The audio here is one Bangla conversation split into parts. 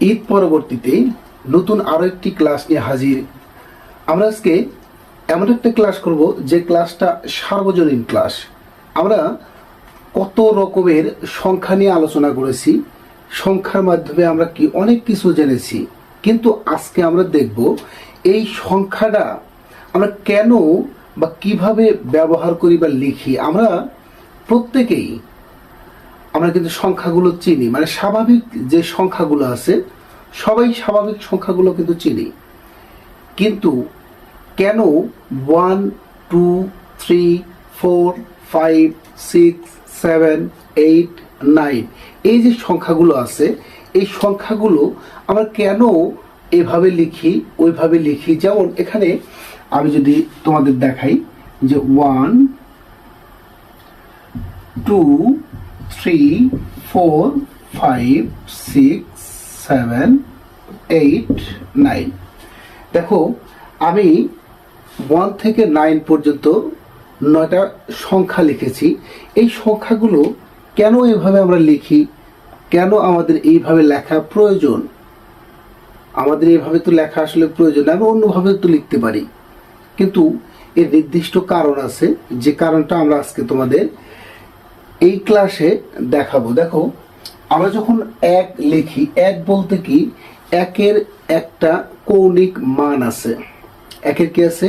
ঈদ পরবর্তীতে নতুন আরো একটি ক্লাস নিয়ে হাজির। আমরা আজকে এমন একটা ক্লাস করব যে ক্লাসটা সার্বজনীন ক্লাস। আমরা কত রকমের সংখ্যা নিয়ে আলোচনা করেছি, সংখ্যার মাধ্যমে আমরা অনেক কিছু জেনেছি, কিন্তু আজকে আমরা দেখব এই সংখ্যাটা আমরা কেন বা কিভাবে ব্যবহার করি বা লিখি। আমরা প্রত্যেকেই আমরা কিন্তু সংখ্যাগুলো চিনি, মানে স্বাভাবিক যে সংখ্যাগুলো আছে সবাই স্বাভাবিক সংখ্যাগুলো কিন্তু চিনি, কিন্তু কেন 1 2 3 4 5 6 7 8 9 এই যে সংখ্যাগুলো আছে, এই সংখ্যাগুলো আমরা কেন এভাবে লিখি ওইভাবে লিখি। যেমন এখানে আমি যদি তোমাদের দেখাই যে 1 2 3 4 5 6 7 8 9, দেখো আমি 1 থেকে 9 পর্যন্ত 9টা সংখ্যা লিখেছি। এই সংখ্যাগুলো কেন এভাবে আমরা লিখি, কেন আমাদের এইভাবে লেখা প্রয়োজন? আমাদের এইভাবে তো লেখা আসলে প্রয়োজন, আমি অন্যভাবে তো লিখতে পারি, কিন্তু এর নির্দিষ্ট কারণ আছে, যে কারণটা আমরা আজকে তোমাদের এই ক্লাসে দেখাবো। দেখো আমরা যখন 1 লিখি, 1 বলতে কি, একের একটা কৌণিক মান আছে, একের কি আছে,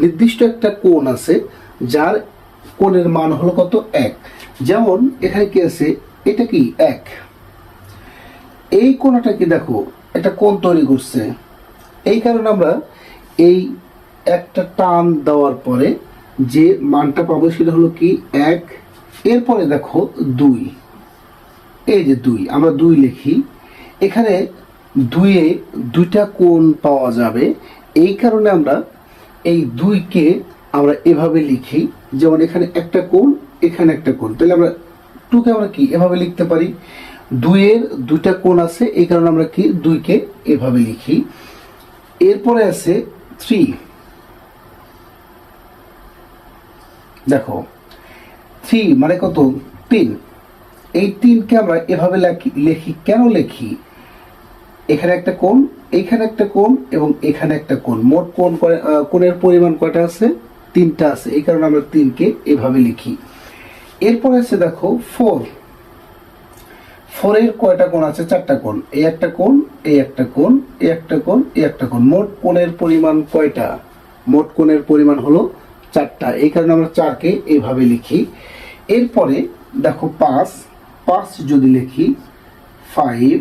নির্দিষ্ট একটা কোণ আছে যার কোণের মান হলো কত, 1। যেমন এখানে কি আছে, এটা কি 1, এই কোণটা কি দেখো একটা কোণ তৈরি করছে, এই কারণে আমরা এই একটা টান দেওয়ার পরে যে মানটা পাবো সেটা হলো কি 1। এরপরে দেখো 2, এই যে 2, আমরা 2 লিখি, এখানে 2-এ 2টা কোণ পাওয়া যাবে, এই কারণে আমরা এই 2কে আমরা এভাবে লিখি। যেমন এখানে একটা কোণ, এখানে একটা কোণ, তাহলে আমরা 2কে আমরা কি এভাবে লিখতে পারি, 2-এর 2টা কোণ আছে, এই কারণে আমরা কি 2কে এভাবে লিখি। এরপরে আছে 3, দেখো 3 মানে কত, 3, এই 3কে আমরা এভাবে লিখি। কেন লিখি, এখানে একটা কোণ, এখানে একটা কোণ এবং এখানে একটা কোণ, মোট কোণের পরিমাণ কয়টা আছে, 3টা আছে, এই কারণে আমরা 3কে এভাবে লিখি। এরপরে আছে দেখো 4, 4 এর কয়টা কোণ আছে, 4টা কোণ, এই একটা কোণ, এই একটা কোণ, এই একটা কোণ, এই একটা কোণ, মোট কোণের পরিমাণ কয়টা, মোট কোণের পরিমাণ হলো 4টা, এই কারণে আমরা 4কে এভাবে লিখি। এরপরে দেখো 5 যদি লিখি 5